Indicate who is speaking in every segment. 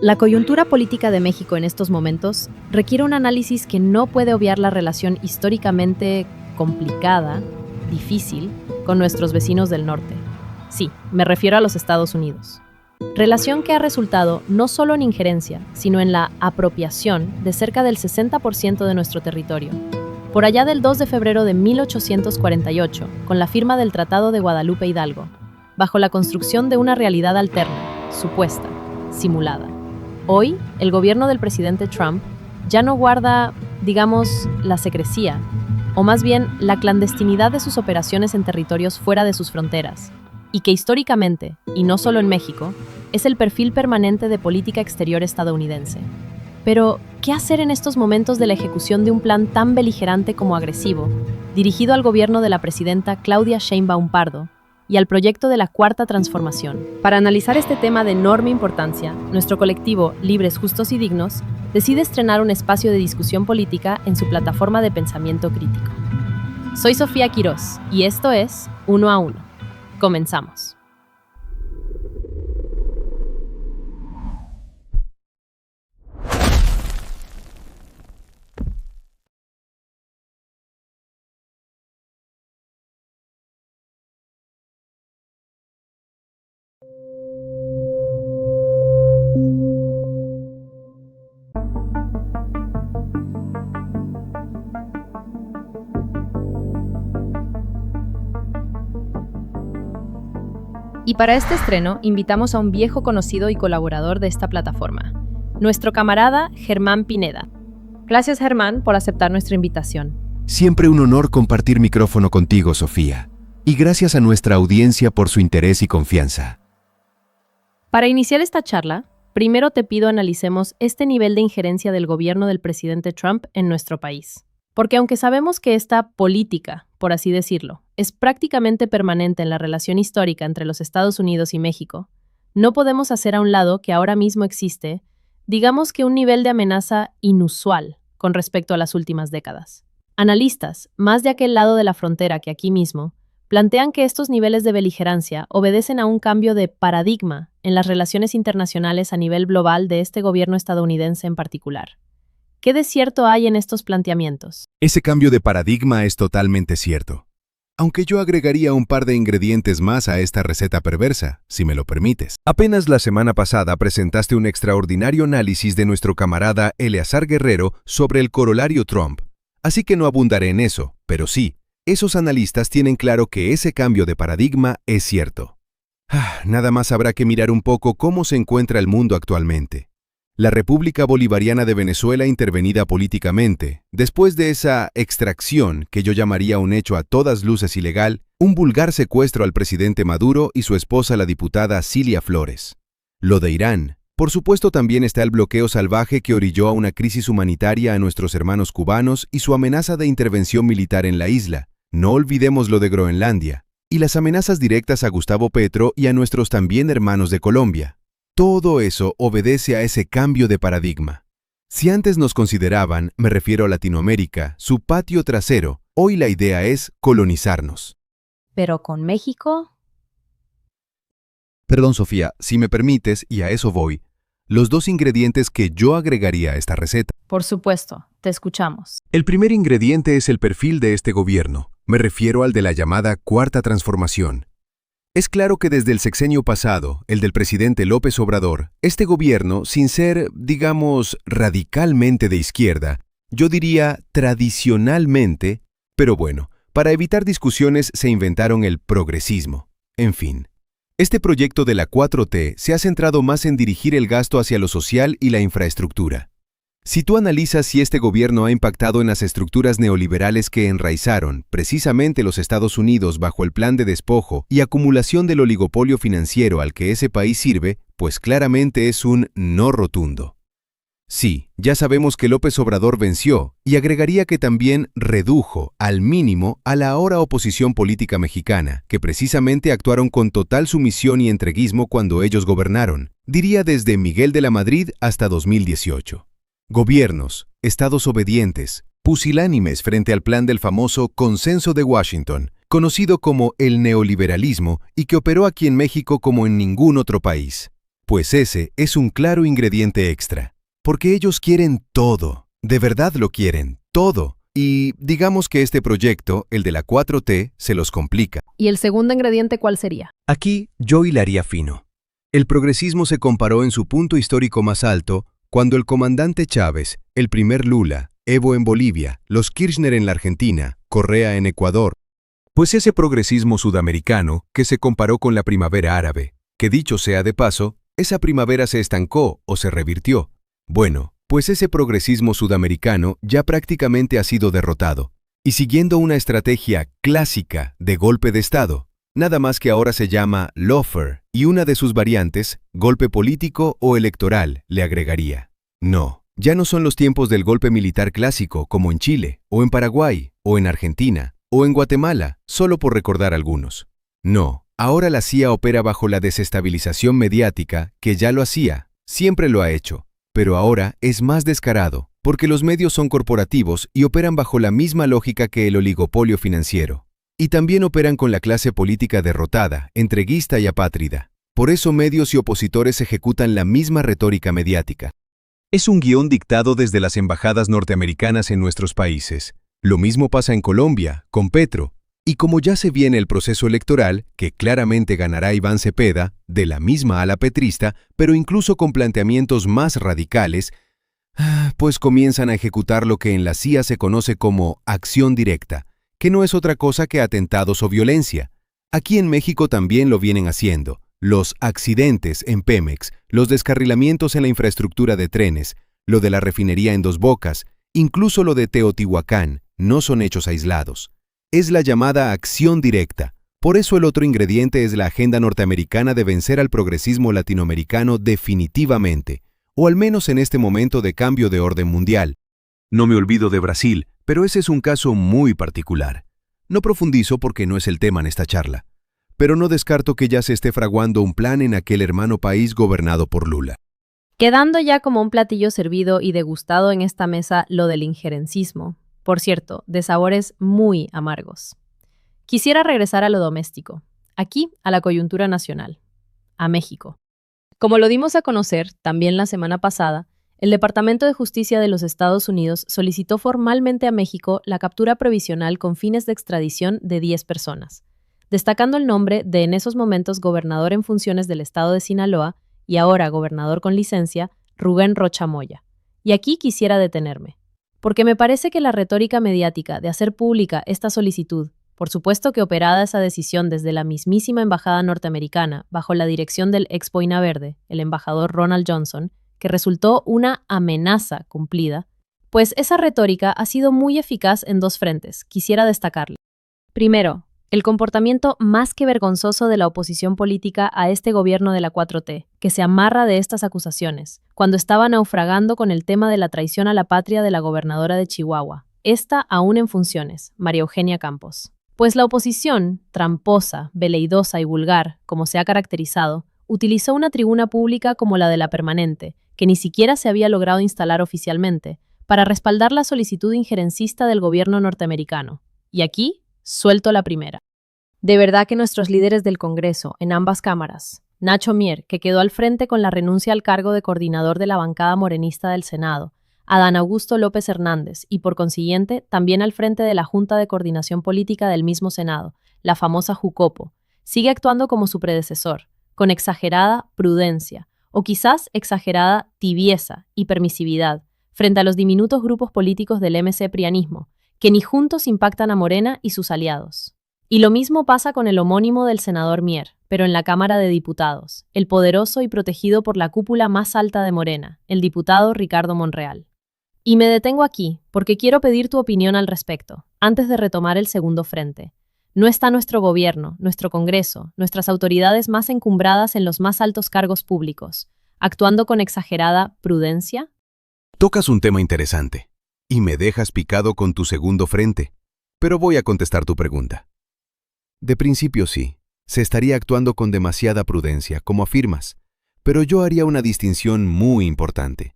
Speaker 1: La coyuntura política de México en estos momentos requiere un análisis que no puede obviar la relación históricamente complicada, difícil, con nuestros vecinos del norte. Sí, me refiero a los Estados Unidos. Relación que ha resultado no solo en injerencia, sino en la apropiación de cerca del 60% de nuestro territorio. Por allá del 2 de febrero de 1848, con la firma del Tratado de Guadalupe Hidalgo, bajo la construcción de una realidad alterna, supuesta, simulada. Hoy, el gobierno del presidente Trump ya no guarda, digamos, la secrecía, o más bien la clandestinidad de sus operaciones en territorios fuera de sus fronteras, y que históricamente, y no solo en México, es el perfil permanente de política exterior estadounidense. Pero, ¿qué hacer en estos momentos de la ejecución de un plan tan beligerante como agresivo, dirigido al gobierno de la presidenta Claudia Sheinbaum Pardo, y al proyecto de la Cuarta Transformación? Para analizar este tema de enorme importancia, nuestro colectivo Libres, Justos y Dignos decide estrenar un espacio de discusión política en su plataforma de pensamiento crítico. Soy Sofía Quirós y esto es Uno a Uno. Comenzamos. Y para este estreno invitamos a un viejo conocido y colaborador de esta plataforma, nuestro camarada Germán Pineda. Gracias, Germán, por aceptar nuestra invitación.
Speaker 2: Siempre un honor compartir micrófono contigo, Sofía. Y gracias a nuestra audiencia por su interés y confianza.
Speaker 1: Para iniciar esta charla, primero te pido analicemos este nivel de injerencia del gobierno del presidente Trump en nuestro país. Porque aunque sabemos que esta política, por así decirlo, es prácticamente permanente en la relación histórica entre los Estados Unidos y México, no podemos hacer a un lado que ahora mismo existe, digamos que un nivel de amenaza inusual con respecto a las últimas décadas. Analistas, más de aquel lado de la frontera que aquí mismo, plantean que estos niveles de beligerancia obedecen a un cambio de paradigma en las relaciones internacionales a nivel global de este gobierno estadounidense en particular. ¿Qué de cierto hay en estos planteamientos?
Speaker 2: Ese cambio de paradigma es totalmente cierto. Aunque yo agregaría un par de ingredientes más a esta receta perversa, si me lo permites. Apenas la semana pasada presentaste un extraordinario análisis de nuestro camarada Eleazar Guerrero sobre el corolario Trump. Así que no abundaré en eso, pero sí, esos analistas tienen claro que ese cambio de paradigma es cierto. Nada más habrá que mirar un poco cómo se encuentra el mundo actualmente. La República Bolivariana de Venezuela intervenida políticamente, después de esa extracción que yo llamaría un hecho a todas luces ilegal, un vulgar secuestro al presidente Maduro y su esposa la diputada Cilia Flores. Lo de Irán. Por supuesto también está el bloqueo salvaje que orilló a una crisis humanitaria a nuestros hermanos cubanos y su amenaza de intervención militar en la isla. No olvidemos lo de Groenlandia. Y las amenazas directas a Gustavo Petro y a nuestros también hermanos de Colombia. Todo eso obedece a ese cambio de paradigma. Si antes nos consideraban, me refiero a Latinoamérica, su patio trasero, hoy la idea es colonizarnos.
Speaker 1: Pero con México...
Speaker 2: Perdón, Sofía, si me permites, y a eso voy, los dos ingredientes que yo agregaría a esta receta.
Speaker 1: Por supuesto, te escuchamos.
Speaker 2: El primer ingrediente es el perfil de este gobierno. Me refiero al de la llamada Cuarta Transformación. Es claro que desde el sexenio pasado, el del presidente López Obrador, este gobierno, sin ser, digamos, radicalmente de izquierda, yo diría tradicionalmente, pero bueno, para evitar discusiones se inventaron el progresismo. En fin, este proyecto de la 4T se ha centrado más en dirigir el gasto hacia lo social y la infraestructura. Si tú analizas si este gobierno ha impactado en las estructuras neoliberales que enraizaron precisamente los Estados Unidos bajo el plan de despojo y acumulación del oligopolio financiero al que ese país sirve, pues claramente es un no rotundo. Sí, ya sabemos que López Obrador venció, y agregaría que también redujo al mínimo a la ahora oposición política mexicana, que precisamente actuaron con total sumisión y entreguismo cuando ellos gobernaron, diría desde Miguel de la Madrid hasta 2018. Gobiernos, estados obedientes, pusilánimes frente al plan del famoso Consenso de Washington, conocido como el neoliberalismo y que operó aquí en México como en ningún otro país. Pues ese es un claro ingrediente extra, porque ellos quieren todo, de verdad lo quieren, todo. Y digamos que este proyecto, el de la 4T, se los complica.
Speaker 1: ¿Y el segundo ingrediente cuál sería?
Speaker 2: Aquí yo hilaría fino. El progresismo se comparó en su punto histórico más alto cuando el comandante Chávez, el primer Lula, Evo en Bolivia, los Kirchner en la Argentina, Correa en Ecuador. Pues ese progresismo sudamericano que se comparó con la primavera árabe, que dicho sea de paso, esa primavera se estancó o se revirtió. Bueno, pues ese progresismo sudamericano ya prácticamente ha sido derrotado, y siguiendo una estrategia clásica de golpe de Estado, nada más que ahora se llama lawfare, y una de sus variantes, golpe político o electoral, le agregaría. No, ya no son los tiempos del golpe militar clásico como en Chile, o en Paraguay, o en Argentina, o en Guatemala, solo por recordar algunos. No, ahora la CIA opera bajo la desestabilización mediática, que ya lo hacía, siempre lo ha hecho. Pero ahora es más descarado, porque los medios son corporativos y operan bajo la misma lógica que el oligopolio financiero. Y también operan con la clase política derrotada, entreguista y apátrida. Por eso medios y opositores ejecutan la misma retórica mediática. Es un guión dictado desde las embajadas norteamericanas en nuestros países. Lo mismo pasa en Colombia, con Petro. Y como ya se viene el proceso electoral, que claramente ganará Iván Cepeda, de la misma ala petrista, pero incluso con planteamientos más radicales, pues comienzan a ejecutar lo que en la CIA se conoce como acción directa, que no es otra cosa que atentados o violencia. Aquí en México también lo vienen haciendo. Los accidentes en Pemex, los descarrilamientos en la infraestructura de trenes, lo de la refinería en Dos Bocas, incluso lo de Teotihuacán, no son hechos aislados. Es la llamada acción directa. Por eso el otro ingrediente es la agenda norteamericana de vencer al progresismo latinoamericano definitivamente, o al menos en este momento de cambio de orden mundial. No me olvido de Brasil, pero ese es un caso muy particular. No profundizo porque no es el tema en esta charla, pero no descarto que ya se esté fraguando un plan en aquel hermano país gobernado por Lula.
Speaker 1: Quedando ya como un platillo servido y degustado en esta mesa lo del injerencismo. Por cierto, de sabores muy amargos. Quisiera regresar a lo doméstico, aquí a la coyuntura nacional, a México. Como lo dimos a conocer también la semana pasada, el Departamento de Justicia de los Estados Unidos solicitó formalmente a México la captura provisional con fines de extradición de 10 personas, destacando el nombre de en esos momentos gobernador en funciones del estado de Sinaloa y ahora gobernador con licencia, Rubén Rocha Moya. Y aquí quisiera detenerme, porque me parece que la retórica mediática de hacer pública esta solicitud, por supuesto que operada esa decisión desde la mismísima embajada norteamericana, bajo la dirección del ex Boina Verde, el embajador Ronald Johnson, que resultó una amenaza cumplida, pues esa retórica ha sido muy eficaz en dos frentes, quisiera destacarle. Primero, el comportamiento más que vergonzoso de la oposición política a este gobierno de la 4T, que se amarra de estas acusaciones, cuando estaba naufragando con el tema de la traición a la patria de la gobernadora de Chihuahua, esta aún en funciones, María Eugenia Campos. Pues la oposición, tramposa, veleidosa y vulgar, como se ha caracterizado, utilizó una tribuna pública como la de la Permanente, que ni siquiera se había logrado instalar oficialmente, para respaldar la solicitud injerencista del gobierno norteamericano. Y aquí, suelto la primera. De verdad que nuestros líderes del Congreso, en ambas cámaras, Nacho Mier, que quedó al frente con la renuncia al cargo de coordinador de la bancada morenista del Senado, Adán Augusto López Hernández y, por consiguiente, también al frente de la Junta de Coordinación Política del mismo Senado, la famosa Jucopo, sigue actuando como su predecesor, con exagerada prudencia, o quizás exagerada tibieza y permisividad, frente a los diminutos grupos políticos del MC-prianismo, que ni juntos impactan a Morena y sus aliados. Y lo mismo pasa con el homónimo del senador Mier, pero en la Cámara de Diputados, el poderoso y protegido por la cúpula más alta de Morena, el diputado Ricardo Monreal. Y me detengo aquí, porque quiero pedir tu opinión al respecto, antes de retomar el segundo frente. ¿No está nuestro gobierno, nuestro Congreso, nuestras autoridades más encumbradas en los más altos cargos públicos, actuando con exagerada prudencia?
Speaker 2: Tocas un tema interesante, y me dejas picado con tu segundo frente, pero voy a contestar tu pregunta. De principio sí, se estaría actuando con demasiada prudencia, como afirmas, pero yo haría una distinción muy importante.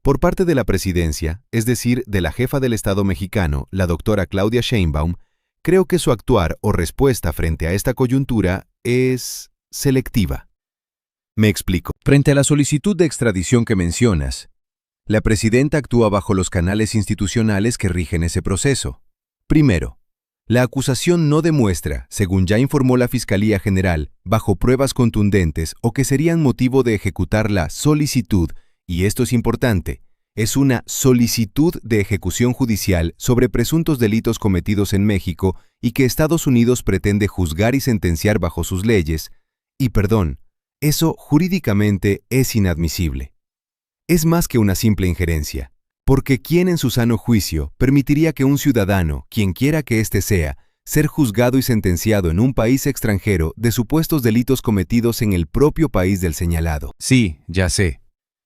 Speaker 2: Por parte de la presidencia, es decir, de la jefa del Estado mexicano, la doctora Claudia Sheinbaum, creo que su actuar o respuesta frente a esta coyuntura es selectiva. Me explico. Frente a la solicitud de extradición que mencionas, la presidenta actúa bajo los canales institucionales que rigen ese proceso. Primero, la acusación no demuestra, según ya informó la Fiscalía General, bajo pruebas contundentes o que serían motivo de ejecutar la solicitud, y esto es importante, es una solicitud de ejecución judicial sobre presuntos delitos cometidos en México y que Estados Unidos pretende juzgar y sentenciar bajo sus leyes, y perdón, eso jurídicamente es inadmisible. Es más que una simple injerencia, porque ¿quién en su sano juicio permitiría que un ciudadano, quien quiera que éste sea, ser juzgado y sentenciado en un país extranjero de supuestos delitos cometidos en el propio país del señalado? Sí, ya sé.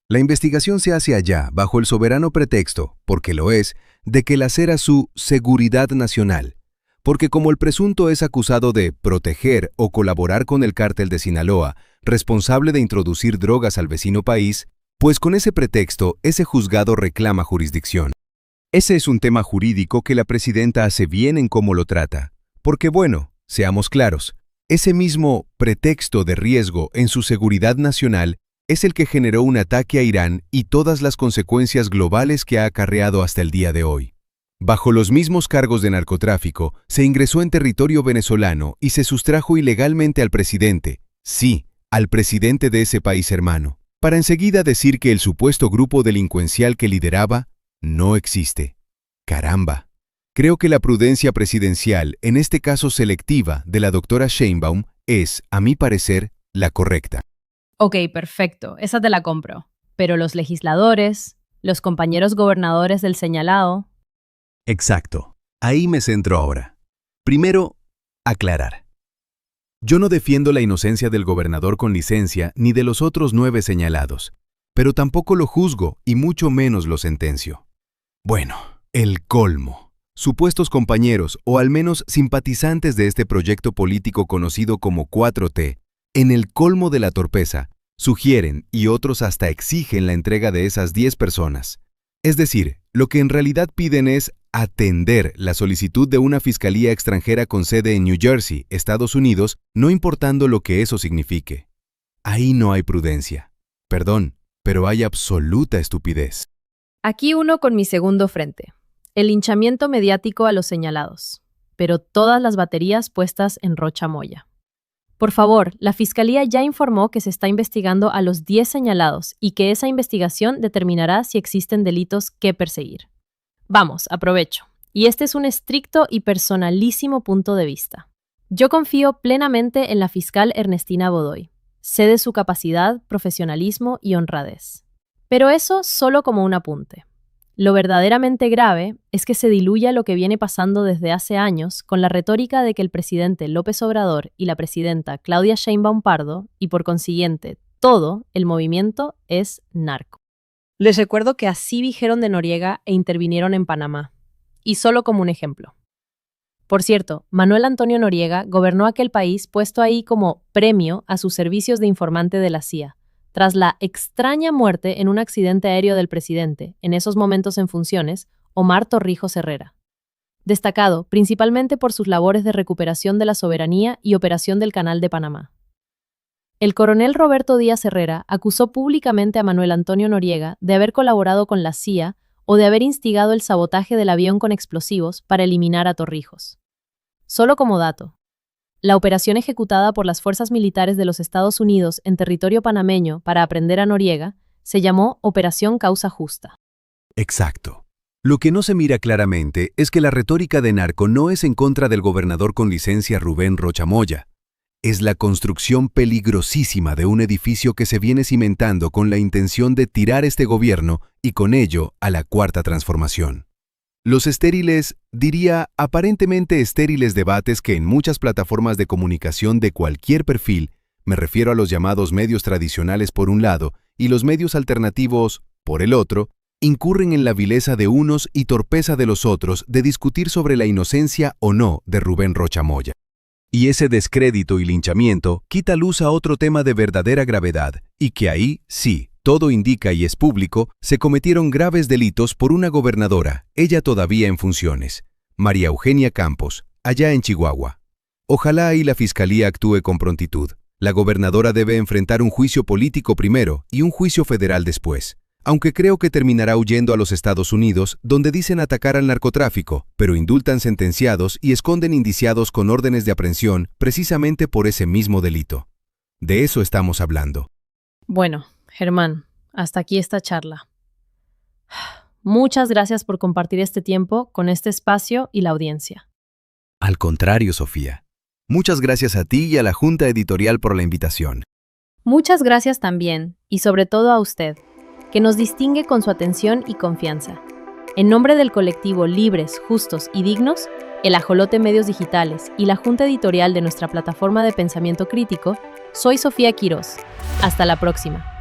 Speaker 2: La investigación se hace allá bajo el soberano pretexto, porque lo es, de que lacera su seguridad nacional, porque como el presunto es acusado de proteger o colaborar con el cártel de Sinaloa, responsable de introducir drogas al vecino país, pues con ese pretexto ese juzgado reclama jurisdicción. Ese es un tema jurídico que la presidenta hace bien en cómo lo trata, porque bueno, seamos claros, ese mismo pretexto de riesgo en su seguridad nacional es el que generó un ataque a Irán y todas las consecuencias globales que ha acarreado hasta el día de hoy. Bajo los mismos cargos de narcotráfico, se ingresó en territorio venezolano y se sustrajo ilegalmente al presidente, sí, al presidente de ese país hermano, para enseguida decir que el supuesto grupo delincuencial que lideraba no existe. ¡Caramba! Creo que la prudencia presidencial, en este caso selectiva, de la doctora Sheinbaum, es, a mi parecer, la correcta.
Speaker 1: Ok, perfecto, esa te la compro. Pero los legisladores, los compañeros gobernadores del señalado...
Speaker 2: Exacto. Ahí me centro ahora. Primero, aclarar. Yo no defiendo la inocencia del gobernador con licencia ni de los otros 9 señalados, pero tampoco lo juzgo y mucho menos lo sentencio. Bueno, el colmo. Supuestos compañeros o al menos simpatizantes de este proyecto político conocido como 4T, en el colmo de la torpeza, sugieren y otros hasta exigen la entrega de esas 10 personas. Es decir, lo que en realidad piden es atender la solicitud de una fiscalía extranjera con sede en New Jersey, Estados Unidos, no importando lo que eso signifique. Ahí no hay prudencia. Perdón, pero hay absoluta estupidez.
Speaker 1: Aquí uno con mi segundo frente. El linchamiento mediático a los señalados, pero todas las baterías puestas en Rocha Moya. Por favor, la Fiscalía ya informó que se está investigando a los 10 señalados y que esa investigación determinará si existen delitos que perseguir. Vamos, aprovecho. Y este es un estricto y personalísimo punto de vista. Yo confío plenamente en la fiscal Ernestina Godoy. Sé de su capacidad, profesionalismo y honradez. Pero eso solo como un apunte. Lo verdaderamente grave es que se diluya lo que viene pasando desde hace años con la retórica de que el presidente López Obrador y la presidenta Claudia Sheinbaum Pardo, y por consiguiente todo el movimiento, es narco. Les recuerdo que así dijeron de Noriega e intervinieron en Panamá. Y solo como un ejemplo. Por cierto, Manuel Antonio Noriega gobernó aquel país puesto ahí como premio a sus servicios de informante de la CIA, tras la extraña muerte en un accidente aéreo del presidente, en esos momentos en funciones, Omar Torrijos Herrera. Destacado principalmente por sus labores de recuperación de la soberanía y operación del Canal de Panamá. El coronel Roberto Díaz Herrera acusó públicamente a Manuel Antonio Noriega de haber colaborado con la CIA o de haber instigado el sabotaje del avión con explosivos para eliminar a Torrijos. Solo como dato, la operación ejecutada por las fuerzas militares de los Estados Unidos en territorio panameño para aprender a Noriega se llamó Operación Causa Justa.
Speaker 2: Exacto. Lo que no se mira claramente es que la retórica de narco no es en contra del gobernador con licencia Rubén Rocha Moya. Es la construcción peligrosísima de un edificio que se viene cimentando con la intención de tirar este gobierno y con ello a la Cuarta Transformación. Los estériles, diría aparentemente estériles debates que en muchas plataformas de comunicación de cualquier perfil, me refiero a los llamados medios tradicionales por un lado y los medios alternativos por el otro, incurren en la vileza de unos y torpeza de los otros de discutir sobre la inocencia o no de Rubén Rocha Moya. Y ese descrédito y linchamiento quita luz a otro tema de verdadera gravedad, y que ahí, sí, todo indica y es público, se cometieron graves delitos por una gobernadora, ella todavía en funciones, María Eugenia Campos, allá en Chihuahua. Ojalá ahí la Fiscalía actúe con prontitud, La gobernadora debe enfrentar un juicio político primero y un juicio federal después, aunque creo que terminará huyendo a los Estados Unidos, donde dicen atacar al narcotráfico, pero indultan sentenciados y esconden indiciados con órdenes de aprehensión precisamente por ese mismo delito. De eso estamos hablando.
Speaker 1: Bueno, Germán, hasta aquí esta charla. Muchas gracias por compartir este tiempo con este espacio y la audiencia.
Speaker 3: Al contrario, Sofía. Muchas gracias a ti y a la Junta Editorial por la invitación.
Speaker 1: Muchas gracias también, y sobre todo a usted, que nos distingue con su atención y confianza. En nombre del colectivo Libres, Justos y Dignos, el Ajolote Medios Digitales y la Junta Editorial de nuestra plataforma de pensamiento crítico, soy Sofía Quirós. Hasta la próxima.